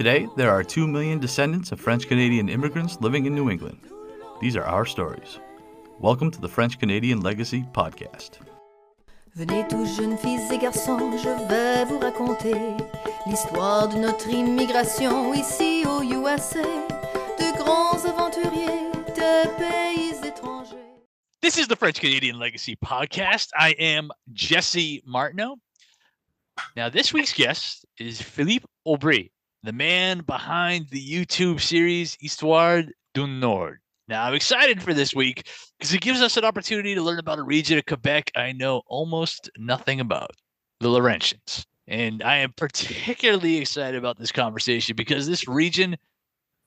Today, there are 2 million descendants of French-Canadian immigrants living in New England. These are our stories. Welcome to the French-Canadian Legacy Podcast. Venez tous jeunes filles et garçons, je vais vous raconter l'histoire de notre immigration ici au USA, de grands aventuriers, de pays étrangers. This is the French-Canadian Legacy Podcast. I am Jesse Martineau. Now, this week's guest is Philippe Aubry, the man behind the YouTube series Histoire du Nord. Now, I'm excited for this week because it gives us an opportunity to learn about a region of Quebec I know almost nothing about, the Laurentides. And I am particularly excited about this conversation because this region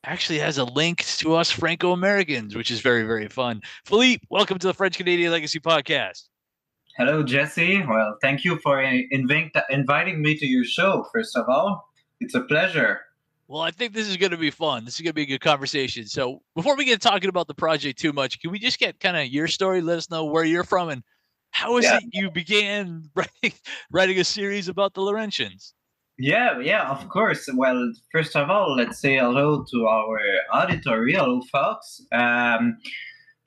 actually has a link to us Franco-Americans, which is very, very fun. Philippe, welcome to the French-Canadian Legacy Podcast. Hello, Jesse. Well, thank you for inviting me to your show, first of all. It's a pleasure. Well, I think this is going to be fun. This is going to be a good conversation. So before we get talking about the project too much, can we just get kind of your story? Let us know where you're from and how is it you began writing a series about the Laurentians? Yeah, of course. Well, first of all, let's say hello to our auditory. Hello, folks.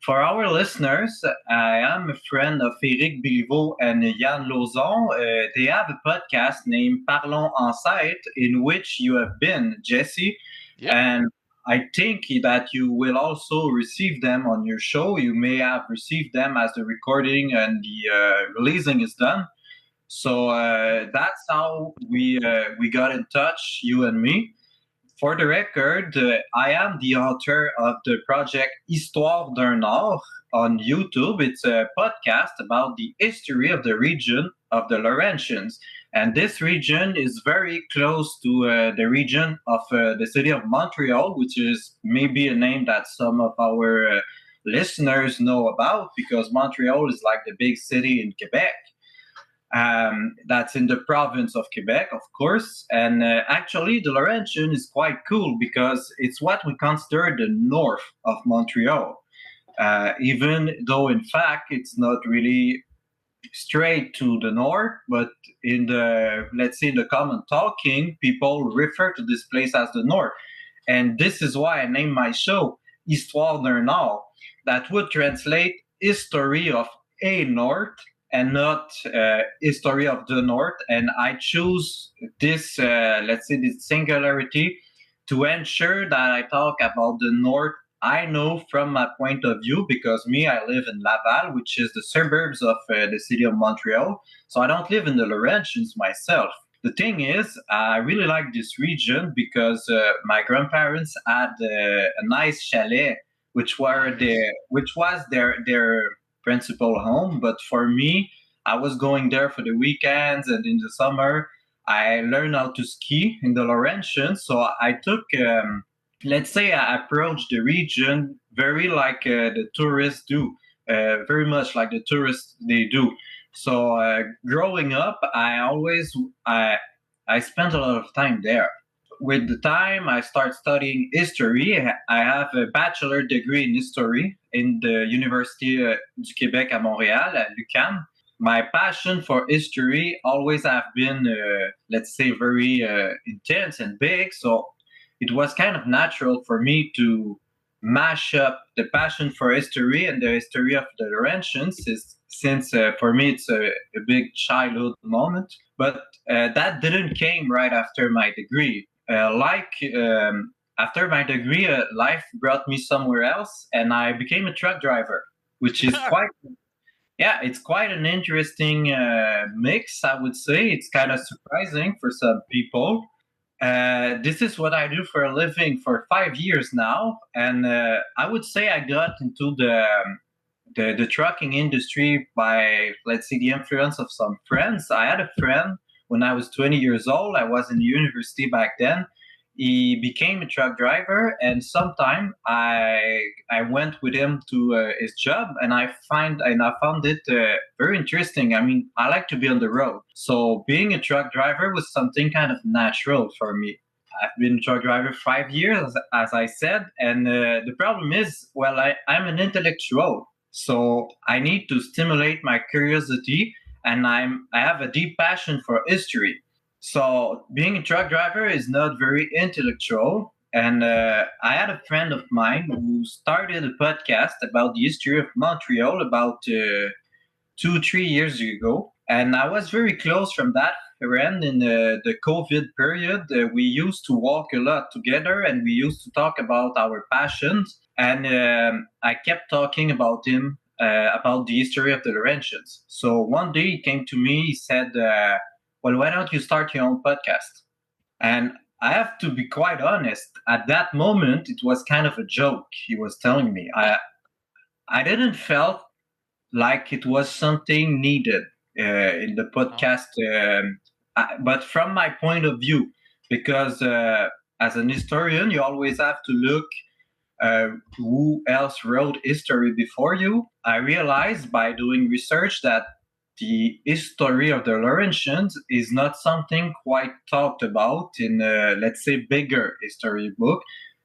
For our listeners, I am a friend of Éric Béliveau and Yann Lauzon. They have a podcast named Parlons Ancêtres, in which you have been, Jesse. Yep. And I think that you will also receive them on your show. You may have received them as the recording and the releasing is done. So that's how we got in touch, you and me. For the record, I am the author of the project Histoire du Nord on YouTube. It's a podcast about the history of the region of the Laurentians. And this region is very close to the region of the city of Montreal, which is maybe a name that some of our listeners know about because Montreal is like the big city in Quebec. That's in the province of Quebec, of course. And actually, the Laurentian is quite cool because it's what we consider the north of Montreal. Even though, in fact, it's not really straight to the north, but in the, let's say, the common talking, people refer to this place as the north. And this is why I named my show Histoire du Nord. That would translate history of a north and not history of the North. And I choose this, let's say, this singularity to ensure that I talk about the North I know from my point of view, because I live in Laval, which is the suburbs of the city of Montreal. So I don't live in the Laurentians myself. The thing is, I really like this region because my grandparents had a nice chalet, which was their principal home. But for me, I was going there for the weekends, and in the summer I learned how to ski in the Laurentians. So I took let's say I approached the region very like the tourists do, very much like the tourists they do. So growing up, I spent a lot of time there. With the time, I started studying history. I have a bachelor degree in history in the Université du Québec à Montréal, at l'UQAM. My passion for history always have been, let's say, very intense and big. So it was kind of natural for me to mash up the passion for history and the history of the Laurentians, since for me it's a big childhood moment. But that didn't came right after my degree. After my degree, life brought me somewhere else, and I became a truck driver, which is it's quite an interesting mix, I would say. It's kind of surprising for some people. This is what I do for a living for 5 years now, and I would say I got into the trucking industry by, let's say, the influence of some friends. I had a friend when I was 20 years old. I was in university back then. He became a truck driver, and sometime I went with him to his job, and I found it very interesting. I mean, I like to be on the road, so being a truck driver was something kind of natural for me. I've been a truck driver 5 years, as I said, and the problem is, well, I'm an intellectual, so I need to stimulate my curiosity, and I have a deep passion for history. So being a truck driver is not very intellectual. And I had a friend of mine who started a podcast about the history of Montreal about 2, 3 years ago. And I was very close from that friend in the COVID period. We used to walk a lot together and we used to talk about our passions. And I kept talking about the history of the Laurentians. So one day he came to me, he said, well, why don't you start your own podcast? And I have to be quite honest, at that moment, it was kind of a joke he was telling me. I didn't felt like it was something needed in the podcast, but from my point of view, because as an historian, you always have to look who else wrote history before you. I realized by doing research that the history of the Laurentians is not something quite talked about in, let's say, bigger history book.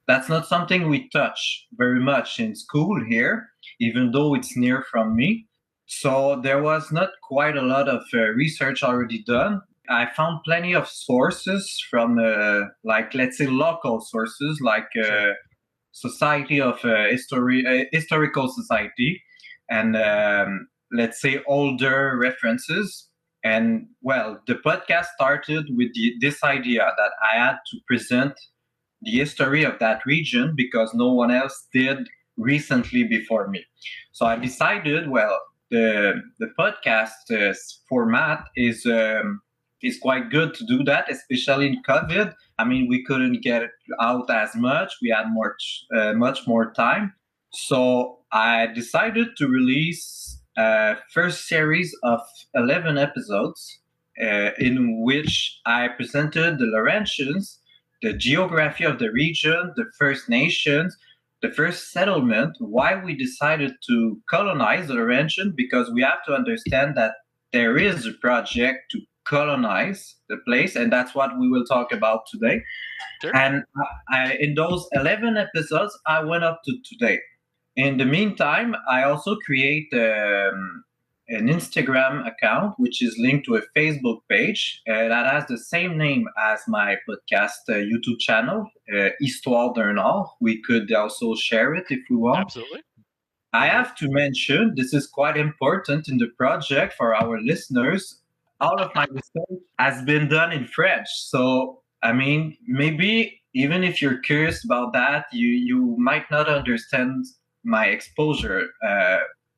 That's not something we touch very much in school here, even though it's near from me. So there was not quite a lot of research already done. I found plenty of sources from, like, let's say, local sources, like Society of Historical Society, and let's say older references. And well, the podcast started with this idea that I had to present the history of that region because no one else did recently before me. So I decided, well, the podcast format is quite good to do that, especially in COVID. I mean, we couldn't get out as much. We had much more time. So I decided to release a first series of 11 episodes in which I presented the Laurentians, the geography of the region, the First Nations, the first settlement, why we decided to colonize the Laurentian, because we have to understand that there is a project to colonize the place, and that's what we will talk about today. Sure. And in those 11 episodes, I went up to today. In the meantime, I also create an Instagram account, which is linked to a Facebook page that has the same name as my podcast YouTube channel, Histoire d'un Nord. We could also share it if we want. Absolutely. I have to mention, this is quite important in the project for our listeners, all of my research has been done in French. So, I mean, maybe even if you're curious about that, you might not understand my exposure,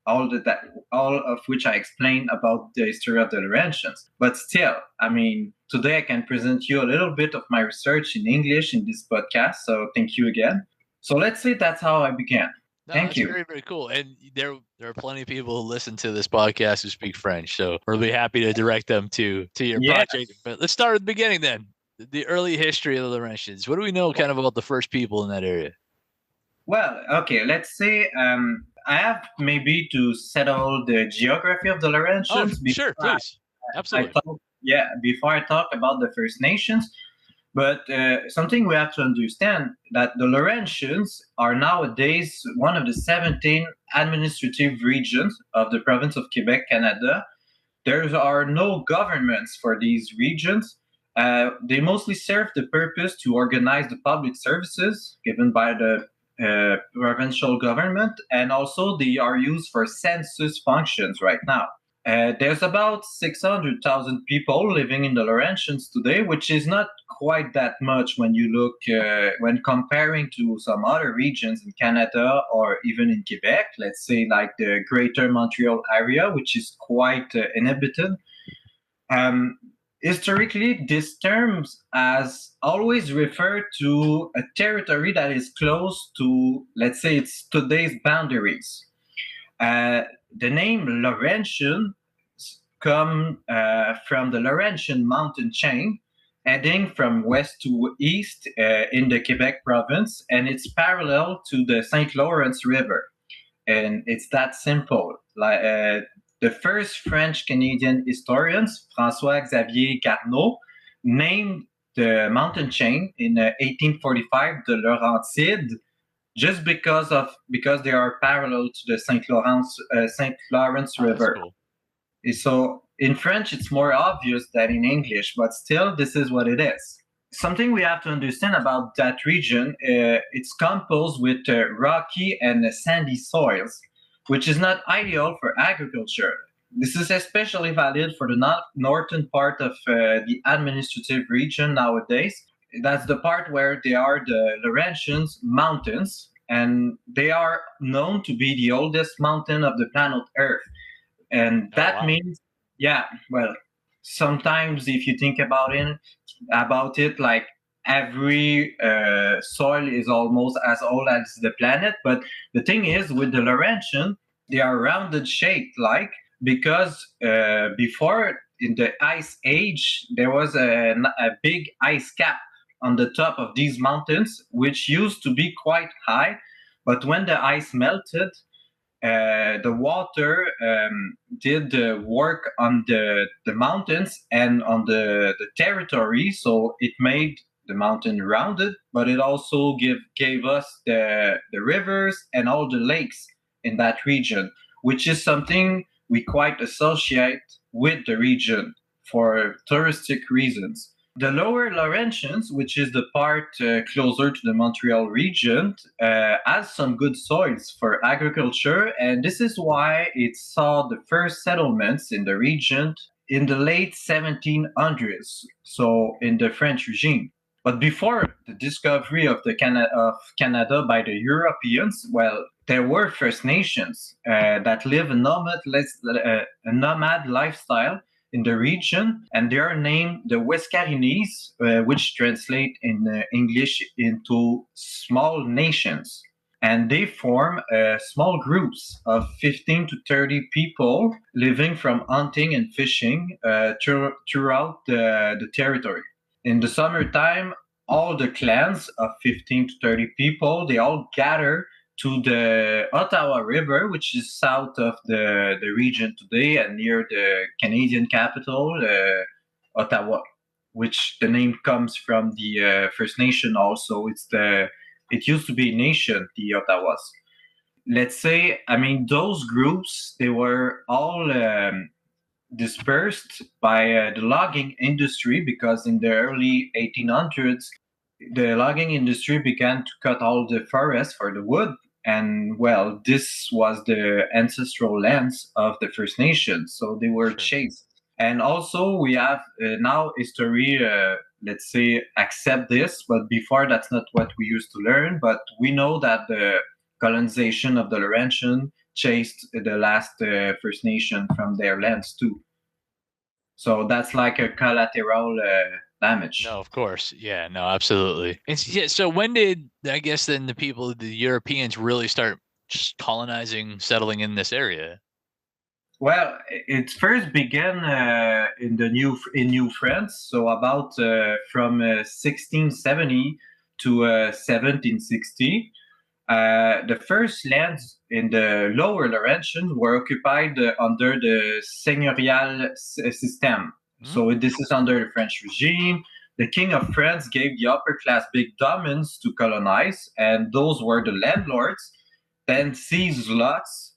all of which I explained about the history of the Laurentians. But still, I mean, today I can present you a little bit of my research in English in this podcast. So thank you again. So let's say that's how I began. No, Thank you. Very, very cool. And there are plenty of people who listen to this podcast who speak French. So we'll be happy to direct them to your project. But let's start at the beginning then. The early history of the Laurentians. What do we know kind of about the first people in that area? Well, okay, let's say I have maybe to settle the geography of the Laurentians. Oh, sure, please. Absolutely. Before I talk about the First Nations. But something we have to understand that the Laurentians are nowadays one of the 17 administrative regions of the province of Quebec, Canada. There are no governments for these regions. They mostly serve the purpose to organize the public services given by the provincial government, and also they are used for census functions right now. There's about 600,000 people living in the Laurentians today, which is not quite that much when you look, when comparing to some other regions in Canada or even in Quebec, let's say like the Greater Montreal area, which is quite inhabited. Historically, this term has always referred to a territory that is close to, let's say, it's today's boundaries. The name Laurentian come from the Laurentian mountain chain, heading from west to east in the Quebec province, and it's parallel to the St. Lawrence River. And it's that simple. The first French-Canadian historians, François-Xavier Carnot, named the mountain chain in 1845 the Laurentides, just because they are parallel to the St. Lawrence River. Cool. So In French, it's more obvious than in English, but still, this is what it is. Something we have to understand about that region, it's composed with rocky and sandy soils, which is not ideal for agriculture. This is especially valid for the northern part of the administrative region nowadays. That's the part where they are the Laurentians Mountains, and they are known to be the oldest mountain of the planet Earth. And that means, yeah, well, sometimes if you think about it, like every soil is almost as old as the planet. But the thing is, with the Laurentian, they are rounded shaped, like because before in the ice age, there was a big ice cap on the top of these mountains, which used to be quite high. But when the ice melted, the water did work on the mountains and on the territory, so it made the mountain rounded, but it also gave us the rivers and all the lakes in that region, which is something we quite associate with the region for touristic reasons. The lower Laurentians, which is the part closer to the Montreal region, has some good soils for agriculture, and this is why it saw the first settlements in the region in the late 1700s, so in the French regime. But before the discovery of Canada by the Europeans, well, there were First Nations that live a nomad lifestyle in the region, and they are named the Wescarinese, which translate in English into small nations. And they form small groups of 15 to 30 people living from hunting and fishing throughout the territory. In the summertime, all the clans of 15 to 30 people, they all gather to the Ottawa River, which is south of the region today and near the Canadian capital, Ottawa, which the name comes from the First Nation also. It used to be a nation, the Ottawas. Let's say, I mean, those groups, they were all dispersed by the logging industry, because in the early 1800s, the logging industry began to cut all the forests for the wood. And well, this was the ancestral lands of the First Nations, so they were chased. And also we have now history, let's say, accept this, but before that's not what we used to learn. But we know that the colonization of the Laurentian chased the last First Nation from their lands too. So that's like a collateral damage. No, of course. Yeah, no, absolutely. So when did, I guess, then the Europeans really start just colonizing, settling in this area? Well, it first began in New France, so about from 1670 to 1760. The first lands in the lower Laurentian were occupied under the seigneurial system. So this is under the French regime. The King of France gave the upper class big domains to colonize, and those were the landlords, then seized lots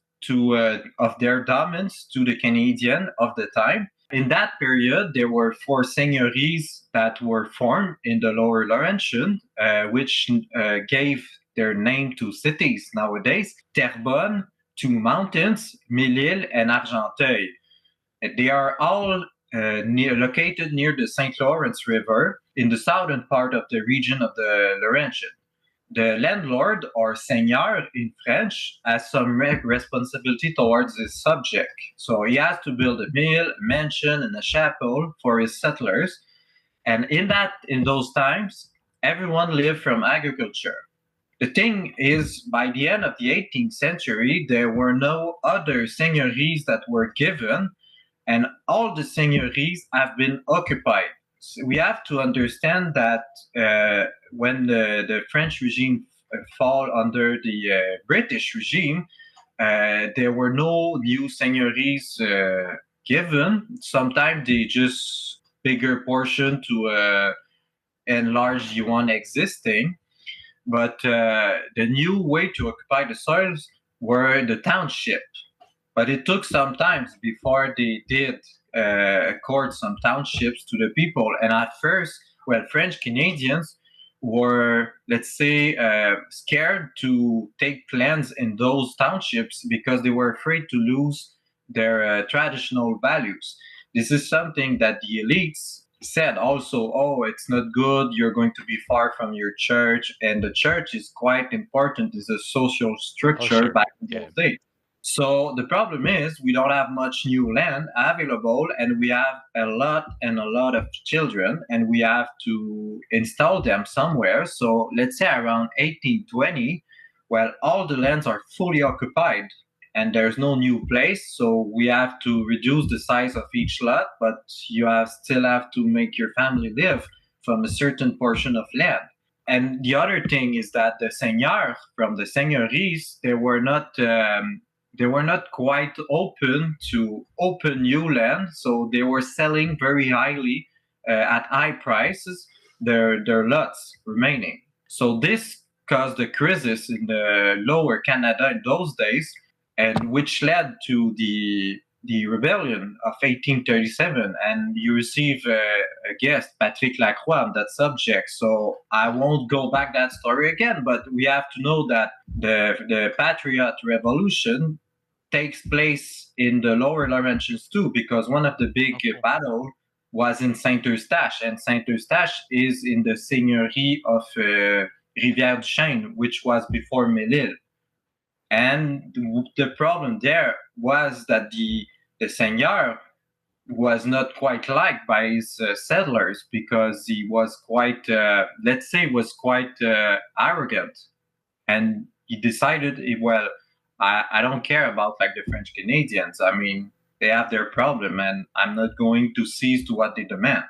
of their domains to the Canadian of the time. In that period, there were 4 seigneuries that were formed in the lower Laurentian, which gave their name to cities nowadays: Terrebonne, 2 mountains, Mille-Îles, and Argenteuil. They are all located near the St. Lawrence River in the southern part of the region of the Laurentian. The landlord, or seigneur in French, has some responsibility towards his subject. So he has to build a mill, a mansion, and a chapel for his settlers. And in those times, everyone lived from agriculture. The thing is, by the end of the 18th century, there were no other seigneuries that were given, and all the seigneuries have been occupied. So we have to understand that when the French regime fall under the British regime, there were no new seigneuries given. Sometimes they just bigger portion to enlarge the one existing. But the new way to occupy the soils were the township. But it took some time before they did accord some townships to the people. And at first, well, French Canadians were, let's say, scared to take lands in those townships because they were afraid to lose their traditional values. This is something that the elites said also, oh, it's not good, you're going to be far from your church. And the church is quite important, is a social structure back in those days. So the problem is we don't have much new land available, and we have a lot of children, and we have to install them somewhere. So let's say around 1820, well, all the lands are fully occupied and there's no new place. So we have to reduce the size of each lot, but you still have to make your family live from a certain portion of land. And the other thing is that the seigneurs from the seigneuries, they were not quite open to open new land, so they were selling very highly at high prices their lots remaining. So this caused a crisis in the Lower Canada in those days, and which led to the rebellion of 1837. And you receive a guest, Patrick Lacroix, on that subject. So I won't go back that story again, but we have to know that the Patriot Revolution takes place in the Lower Laurentides too, because one of the big battles was in Saint-Eustache, and Saint-Eustache is in the seigneurie of Rivière-du-Chêne, which was before Mélile. And the problem there was that the seigneur was not quite liked by his settlers, because he was quite, arrogant. And he decided, well, I don't care about like the French Canadians. I mean, they have their problem, and I'm not going to cede to what they demand.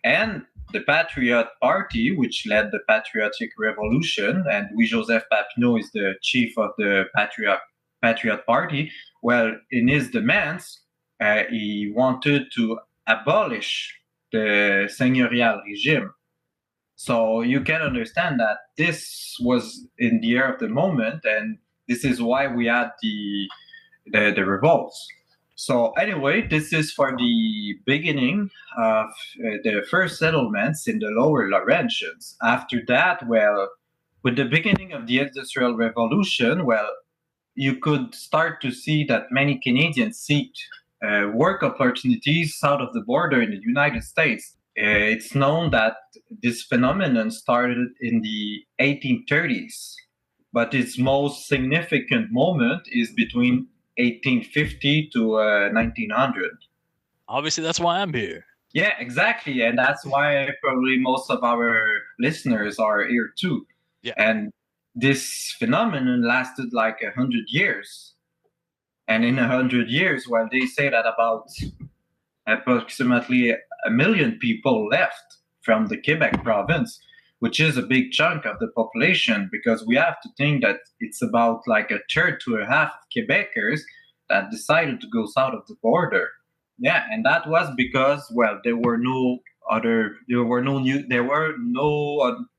And the Patriot Party, which led the Patriotic Revolution, and Louis-Joseph Papineau is the chief of the Patriot Party. Well, in his demands, he wanted to abolish the seigneurial regime. So you can understand that this was in the air of the moment, and this is why we had the revolts. So anyway, this is for the beginning of the first settlements in the Lower Laurentians. After that, well, with the beginning of the Industrial Revolution, well, you could start to see that many Canadians seek work opportunities south of the border in the United States. It's known that this phenomenon started in the 1830s, but its most significant moment is between 1850 to 1900. Obviously, that's why I'm here. Yeah, exactly. And that's why probably most of our listeners are here too. Yeah. And this phenomenon lasted like 100 years. And in 100 years, well, they say that about approximately 1 million people left from the Quebec province, which is a big chunk of the population, because we have to think that it's about like a third to a half of Quebecers that decided to go south of the border. Yeah, and that was because, well, there were no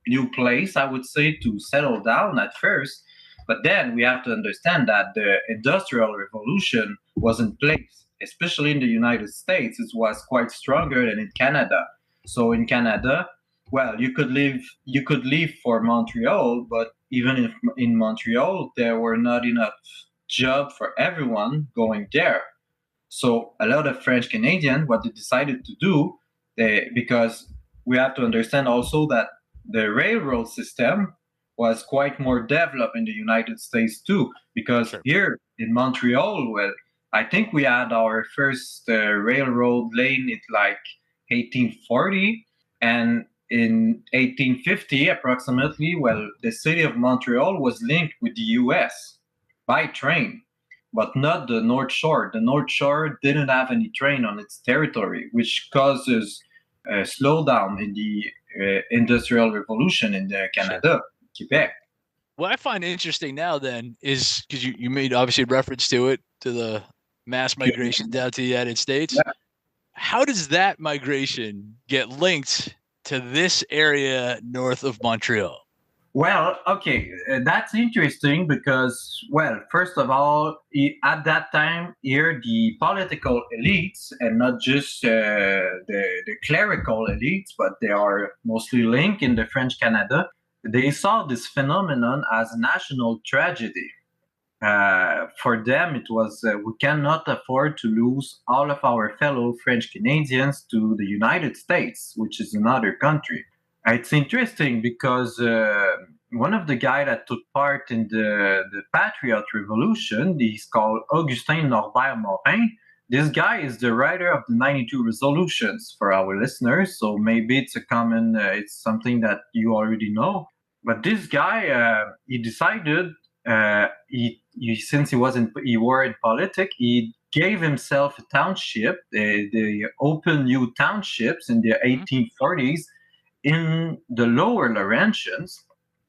new place, I would say, to settle down at first. But then we have to understand that the Industrial Revolution was in place, especially in the United States. It was quite stronger than in Canada. So in Canada, well, you could leave for Montreal, but even in Montreal, there were not enough jobs for everyone going there. So a lot of French Canadians, what they decided to do, because we have to understand also that the railroad system was quite more developed in the United States too, because here in Montreal, well, I think we had our first railroad lane in like 1840, and in 1850, approximately, well, the city of Montreal was linked with the U.S. by train, but not the North Shore. The North Shore didn't have any train on its territory, which causes a slowdown in the Industrial Revolution in Canada, Quebec. What I find interesting now then is, because you made obviously reference to it, to the mass migration down to the United States. Yeah. How does that migration get linked to this area north of Montreal? Well, okay, that's interesting because, well, first of all, at that time, here the political elites, and not just the clerical elites, but they are mostly linked in the French Canada, they saw this phenomenon as a national tragedy. For them, it was we cannot afford to lose all of our fellow French Canadians to the United States, which is another country. It's interesting because one of the guy that took part in the Patriot Revolution, he's called Augustin Norbert Morin. This guy is the writer of the 92 resolutions for our listeners, so maybe it's a common, it's something that you already know. But this guy, he decided, since he were in politics, he gave himself a township. They opened new townships in the 1840s in the lower Laurentians.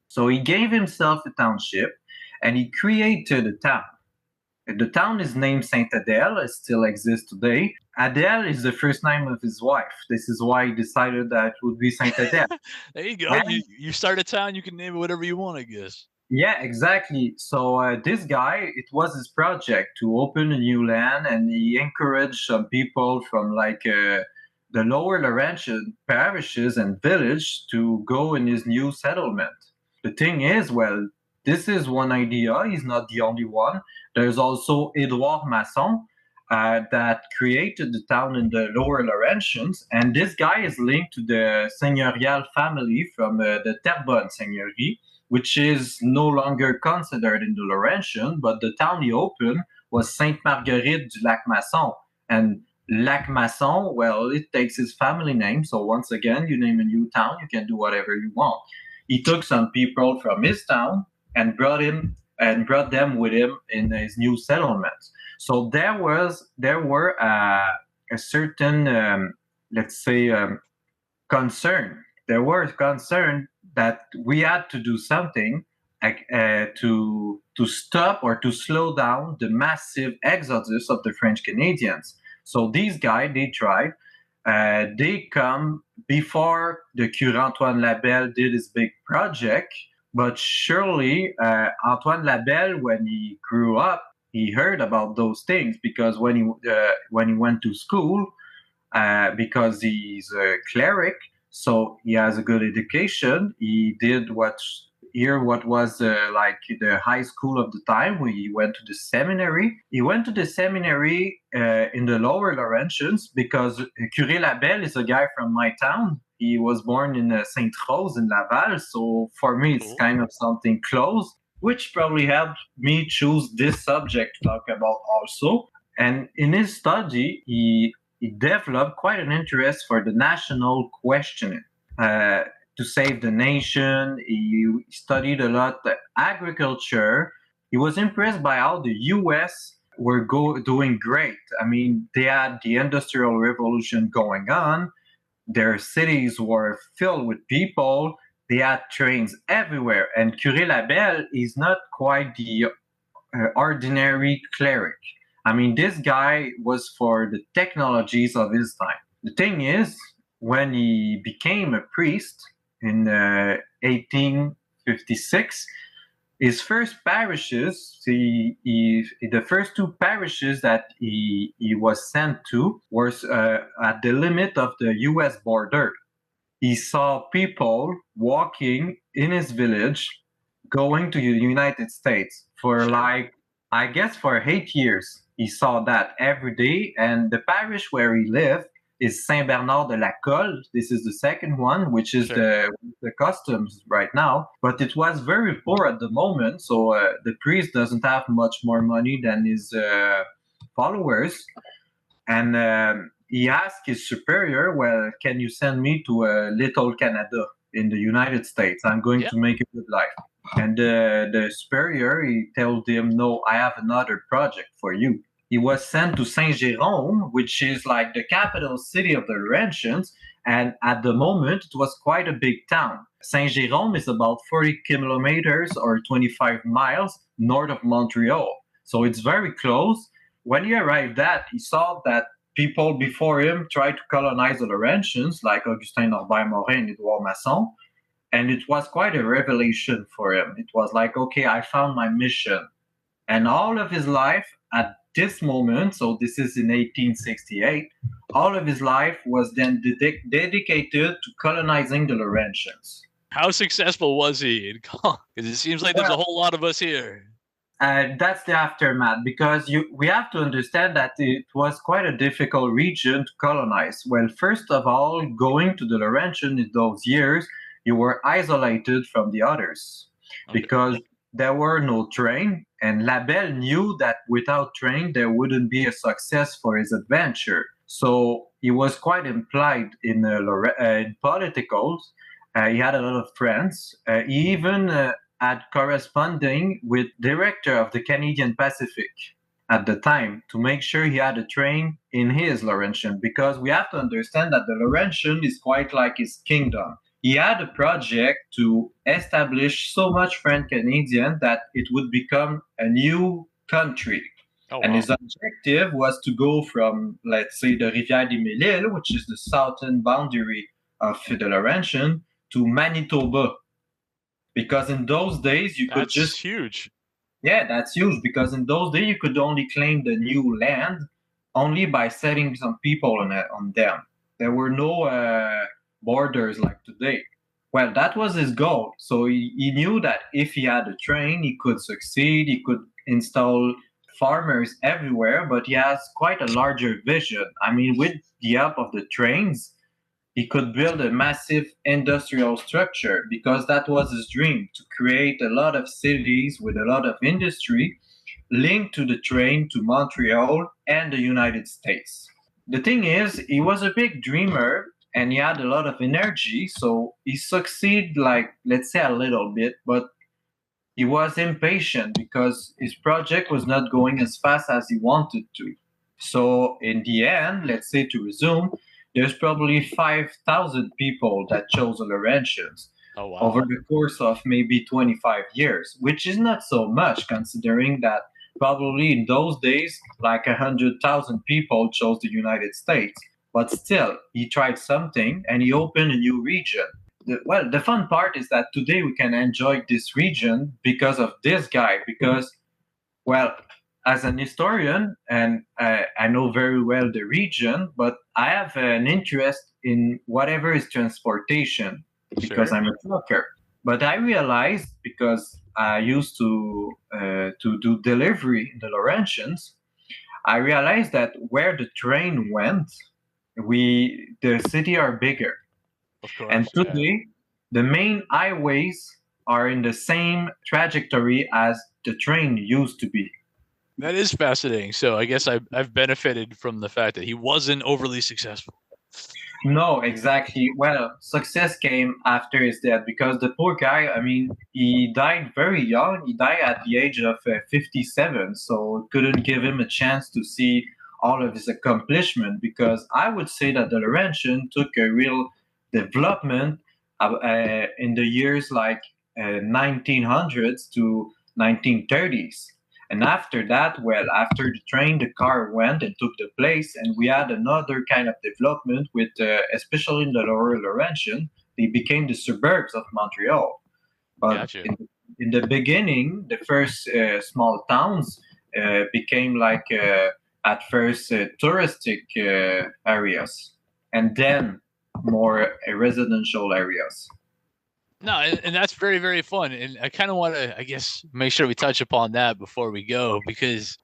So he gave himself a township and he created a town. The town is named Saint Adèle. It still exists today. Adèle is the first name of his wife. This is why he decided that it would be Saint Adèle. There you go. You start a town, you can name it whatever you want, I guess. Yeah, exactly. So this guy, it was his project to open a new land, and he encouraged some people from like the lower Laurentian parishes and village to go in his new settlement. The thing is, well, this is one idea. He's not the only one. There's also Edouard Masson that created the town in the lower Laurentians, and this guy is linked to the seigneurial family from the Terrebonne Seigneurie, which is no longer considered in the Laurentian, but the town he opened was Sainte Marguerite du Lac Masson. And Lac Masson, well, it takes his family name. So once again, you name a new town, you can do whatever you want. He took some people from his town and brought them with him in his new settlements. So there were a certain, let's say, concern. There was concern that we had to do something to stop or to slow down the massive exodus of the French Canadians. So these guys, they tried. They come before the Curé Antoine Labelle did his big project, but surely Antoine Labelle, when he grew up, he heard about those things because when he went to school, because he's a cleric, so he has a good education. He did what was like the high school of the time. He went to the seminary. He went to the seminary in the lower Laurentians because Curé Labelle is a guy from my town. He was born in Sainte Rose in Laval. So for me, it's kind of something close, which probably helped me choose this subject to talk about also. And in his study, he developed quite an interest for the national questioning. To save the nation, he studied a lot agriculture. He was impressed by how the U.S. were doing great. I mean, they had the Industrial Revolution going on. Their cities were filled with people. They had trains everywhere. And Curé Labelle is not quite the ordinary cleric. I mean, this guy was for the technologies of his time. The thing is, when he became a priest in 1856, his first parishes, the first two parishes that he was sent to was at the limit of the U.S. border. He saw people walking in his village going to the United States for I guess for 8 years. He saw that every day. And the parish where he lived is Saint Bernard de la Colle. This is the second one, which is the customs right now. But it was very poor at the moment. So the priest doesn't have much more money than his followers. And he asked his superior, well, can you send me to Little Canada in the United States? I'm going to make a good life. And the superior, he told him, no, I have another project for you. He was sent to Saint-Jérôme, which is like the capital city of the Laurentians. And at the moment, it was quite a big town. Saint-Jérôme is about 40 kilometers or 25 miles north of Montreal. So it's very close. When he arrived he saw that people before him tried to colonize the Laurentians, like Augustin Norbert Morin and Edouard Masson. And it was quite a revelation for him. It was like, okay, I found my mission. And all of his life at this moment, so this is in 1868, all of his life was then dedicated to colonizing the Laurentians. How successful was he? Because it seems like there's a whole lot of us here. That's the aftermath, because we have to understand that it was quite a difficult region to colonize. Well, first of all, going to the Laurentian in those years, you were isolated from the others because there were no train, and Labelle knew that without train there wouldn't be a success for his adventure. So he was quite implied in politicals. He had a lot of friends. He even had corresponding with director of the Canadian Pacific at the time to make sure he had a train in his Laurentian, because we have to understand that the Laurentian is quite like his kingdom. He had a project to establish so much French-Canadian that it would become a new country. And his objective was to go from, let's say, the Rivière-des-Mille-Îles, which is the southern boundary of the Laurentian, to Manitoba. Because in those days, you could That's huge. Yeah, that's huge, because in those days, you could only claim the new land only by setting some people on them. There were no borders like today. Well, that was his goal. So he knew that if he had a train, he could succeed. He could install farmers everywhere, but he has quite a larger vision. I mean, with the help of the trains, he could build a massive industrial structure, because that was his dream, to create a lot of cities with a lot of industry linked to the train to Montreal and the United States. The thing is, he was a big dreamer and he had a lot of energy, so he succeeded, like, let's say, a little bit, but he was impatient because his project was not going as fast as he wanted to. So in the end, let's say, to resume, there's probably 5,000 people that chose the Laurentians over the course of maybe 25 years, which is not so much, considering that probably in those days, like 100,000 people chose the United States. But still, he tried something and he opened a new region. The fun part is that today we can enjoy this region because of this guy, because, well, as an historian, and I know very well the region, but I have an interest in whatever is transportation, because I'm a trucker. But I realized, because I used to do delivery in the Laurentians, I realized that where the train went, the city are bigger. Of course, and today, the main highways are in the same trajectory as the train used to be. That is fascinating. So I guess I've benefited from the fact that he wasn't overly successful. No, exactly. Well, success came after his death, because the poor guy, I mean, he died very young. He died at the age of 57, so couldn't give him a chance to see all of his accomplishment, because I would say that the Laurentian took a real development in the years like 1900s to 1930s. And after that, well, after the train, the car went and took the place, and we had another kind of development with, especially in the Lower Laurentian, they became the suburbs of Montreal. But in the beginning, the first small towns became like, at first, touristic areas, and then more residential areas. No, and that's very, very fun. And I kind of want to, I guess, make sure we touch upon that before we go, because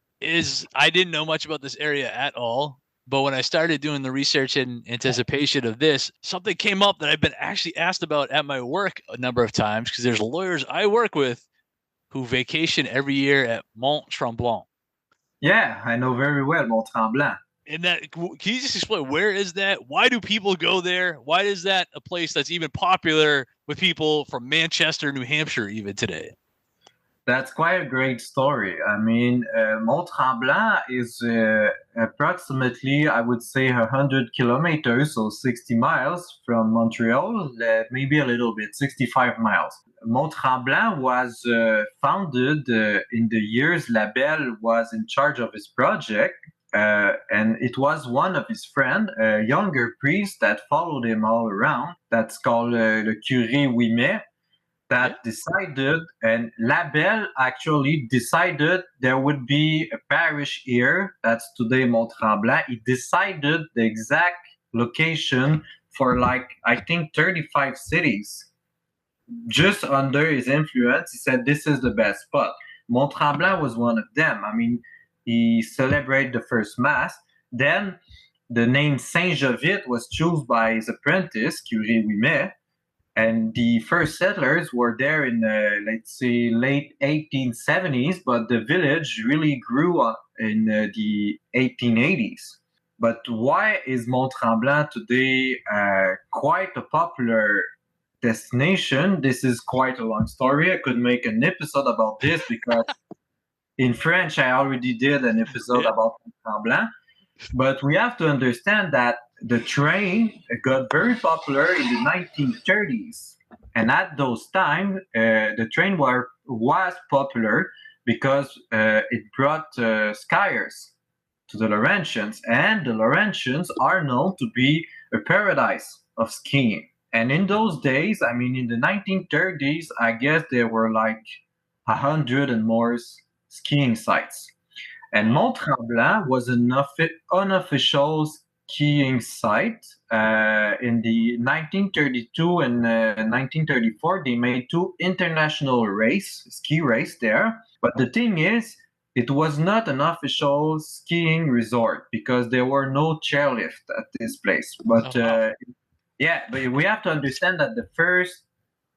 I didn't know much about this area at all. But when I started doing the research in anticipation of this, something came up that I've been actually asked about at my work a number of times, because there's lawyers I work with who vacation every year at Mont Tremblant. Yeah, I know very well Mont Tremblant. And that, can you just explain, where is that? Why do people go there? Why is that a place that's even popular with people from Manchester, New Hampshire, even today? That's quite a great story. I mean, Mont Tremblant is approximately, I would say, 100 kilometers, so 60 miles from Montreal, maybe a little bit, 65 miles. Mont Tremblant was founded in the years Labelle was in charge of his project. And it was one of his friends, a younger priest that followed him all around. That's called le curé Ouimet. That decided, and Labelle actually decided there would be a parish here. That's today Mont-Tremblant. He decided the exact location for like, I think 35 cities. Just under his influence, he said this is the best spot. Mont-Tremblant was one of them. I mean, he celebrated the first mass. Then the name Saint-Jovite was chosen by his apprentice, Curé Ouimet. And the first settlers were there in let's say late 1870s, but the village really grew up in the 1880s. But why is Mont-Tremblant today quite a popular destination? This is quite a long story. I could make an episode about this because in French I already did an episode about Mont-Tremblant. But we have to understand that the train got very popular in the 1930s. And at those times, the train was popular because it brought skiers to the Laurentians. And the Laurentians are known to be a paradise of skiing. And in those days, I mean, in the 1930s, I guess there were like 100 and more skiing sites. And Mont-Tremblant was an unofficial skiing site. In the 1932 and 1934, they made two international ski race there. But the thing is, it was not an official skiing resort because there were no chairlift at this place. But but we have to understand that the first,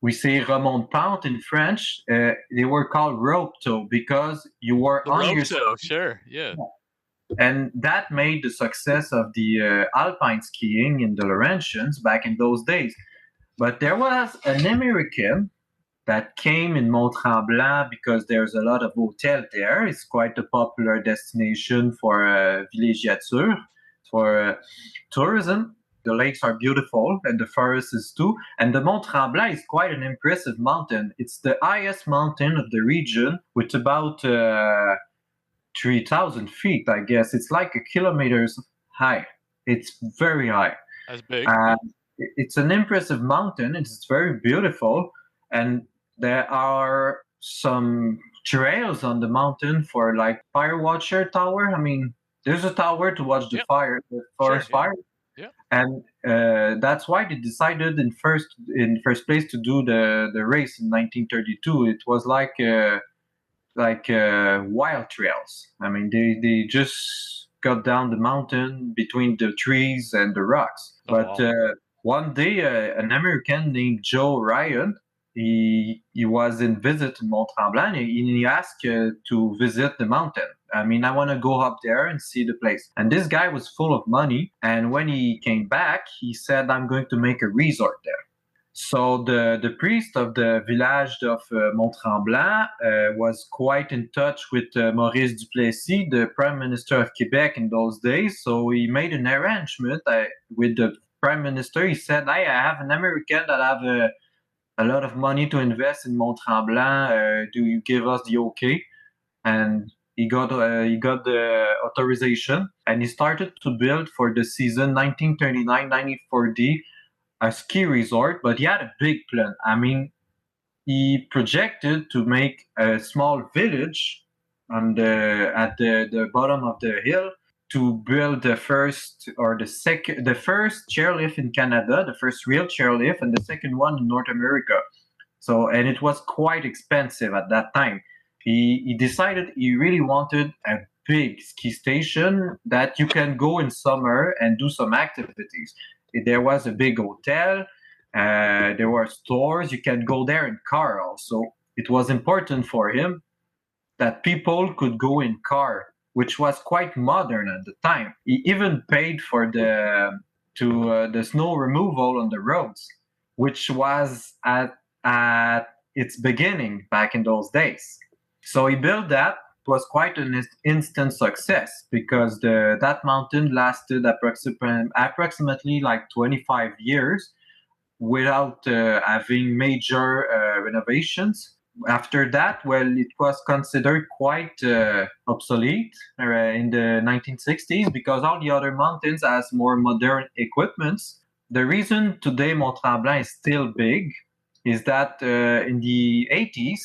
we say remonte pente in French, they were called rope tow because you were The on rope your tow, sure, yeah. And that made the success of the alpine skiing in the Laurentians back in those days. But there was an American that came in Mont-Tremblant because there's a lot of hotels there. It's quite a popular destination for villégiature, for tourism. The lakes are beautiful and the forest is too. And the Mont-Tremblant is quite an impressive mountain. It's the highest mountain of the region with about 3,000 feet, I guess. It's like a kilometers high. It's very high. That's big. It's an impressive mountain. It's very beautiful. And there are some trails on the mountain for like fire watcher tower. I mean, there's a tower to watch the forest fire. Yeah. And that's why they decided in first place to do the race in 1932. It was like wild trails. I mean, they just got down the mountain between the trees and the rocks. One day, an American named Joe Ryan, he was in visit in Mont-Tremblant, and he asked to visit the mountain. I mean, I want to go up there and see the place. And this guy was full of money. And when he came back, he said, I'm going to make a resort there. So the priest of the village of Mont-Tremblant was quite in touch with Maurice Duplessis, the Prime Minister of Quebec in those days. So he made an arrangement with the Prime Minister. He said, hey, I have an American that have a lot of money to invest in Mont-Tremblant. Do you give us the okay? And he got the authorization, and he started to build for the season 1939-1940 a ski resort, but he had a big plan. I mean, he projected to make a small village at the bottom of the hill to build the first chairlift in Canada, the first real chairlift, and the second one in North America. So, and it was quite expensive at that time. He decided he really wanted a big ski station that you can go in summer and do some activities. There was a big hotel. There were stores. You can go there in car also. It was important for him that people could go in car, which was quite modern at the time. He even paid for the snow removal on the roads, which was at its beginning back in those days. So he built that. It was quite an instant success because that mountain lasted approximately like 25 years without having major renovations. after that, well, it was considered quite obsolete in the 1960s because all the other mountains has more modern equipments. The reason today Mont Tremblant is still big is that in the 80s,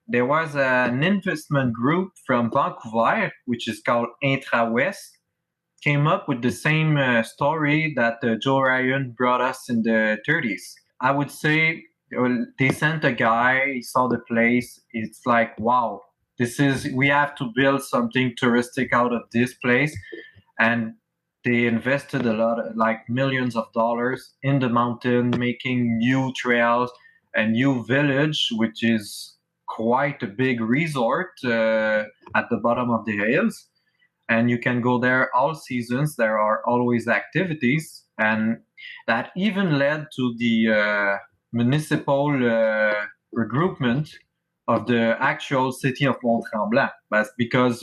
there was an investment group from Vancouver, which is called Intra-West, came up with the same story that Joe Ryan brought us in the 30s. I would say they sent a guy, he saw the place. It's like, wow, we have to build something touristic out of this place. And they invested a lot, like millions of dollars in the mountain, making new trails, a new village, which is quite a big resort at the bottom of the hills. And you can go there all seasons. There are always activities. And that even led to the municipal regroupment of the actual city of Mont Tremblant. That's because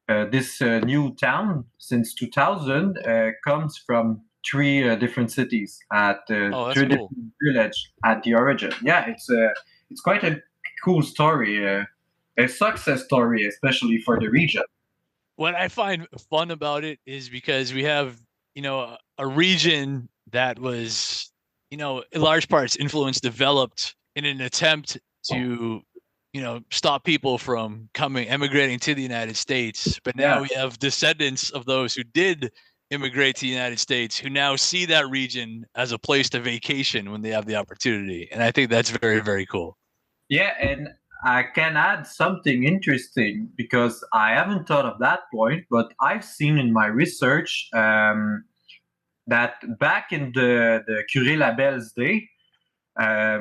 this new town, since 2000, comes from three different cities at three different villages at the origin. Yeah, it's quite a cool story, a success story, especially for the region. What I find fun about it is because we have, a region that was, in large parts developed in an attempt to, stop people from emigrating to the United States. But now we have descendants of those who did immigrate to the United States who now see that region as a place to vacation when they have the opportunity. And I think that's very, very cool. Yeah, and I can add something interesting because I haven't thought of that point, but I've seen in my research that back in the Curé Labelle's day,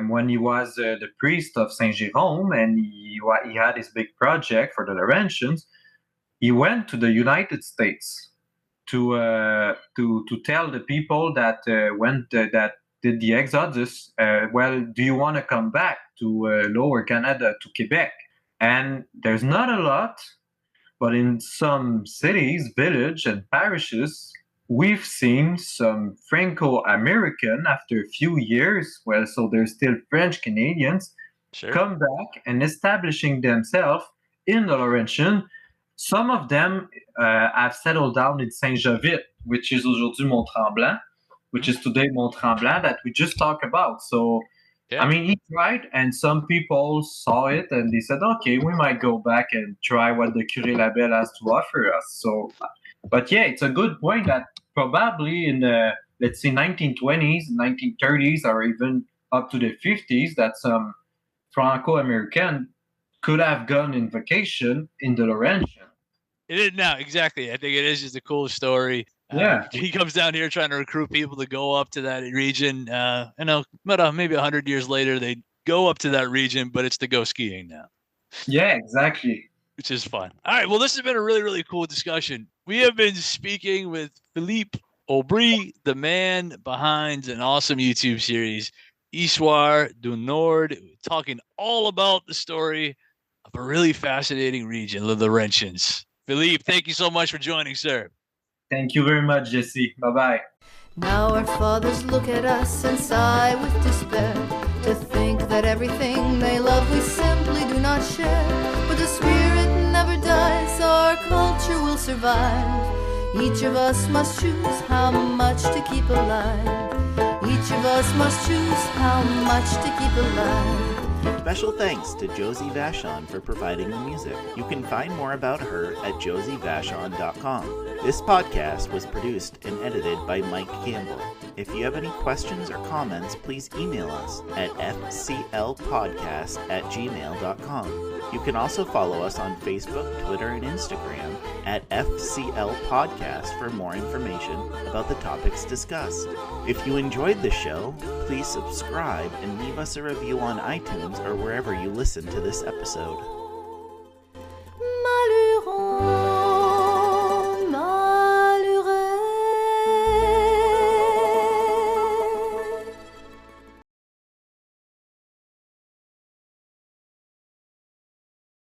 when he was the priest of Saint Jérôme and he had his big project for the Laurentians, he went to the United States to tell the people that that did the exodus, do you want to come back to Lower Canada, to Quebec? And there's not a lot, but in some cities, villages, and parishes, we've seen some Franco-American after a few years, so they're still French Canadians, come back and establishing themselves in the Laurentian. Some of them have settled down in Saint-Jovite, which is aujourd'hui Mont Tremblant, which is today Mont Tremblant that we just talked about. So, I mean, he tried, and some people saw it, and they said, okay, we might go back and try what the Curé Labelle has to offer us. So, but yeah, it's a good point that probably in the, let's say, 1920s, 1930s, or even up to the 50s, that some Franco-American could have gone in vacation in the Laurentian. It is now, exactly. I think it is just a cool story. Yeah, he comes down here trying to recruit people to go up to that region. Maybe 100 years later, they go up to that region, but it's to go skiing now. Yeah, exactly. Which is fun. All right. Well, this has been a really, really cool discussion. We have been speaking with Philippe Aubry, the man behind an awesome YouTube series, Histoire du Nord, talking all about the story of a really fascinating region, the Laurentians. Philippe, thank you so much for joining, sir. Thank you very much, Jesse. Bye-bye. Now our fathers look at us and sigh with despair, to think that everything they love we simply do not share. But the spirit never dies, our culture will survive. Each of us must choose how much to keep alive. Each of us must choose how much to keep alive. Special thanks to Josie Vachon for providing the music. You can find more about her at josievachon.com. This podcast was produced and edited by Mike Campbell. If you have any questions or comments, please email us at fclpodcast@gmail.com. You can also follow us on Facebook, Twitter, and Instagram at FCL Podcast for more information about the topics discussed. If you enjoyed the show, please subscribe and leave us a review on iTunes or wherever you listen to this episode.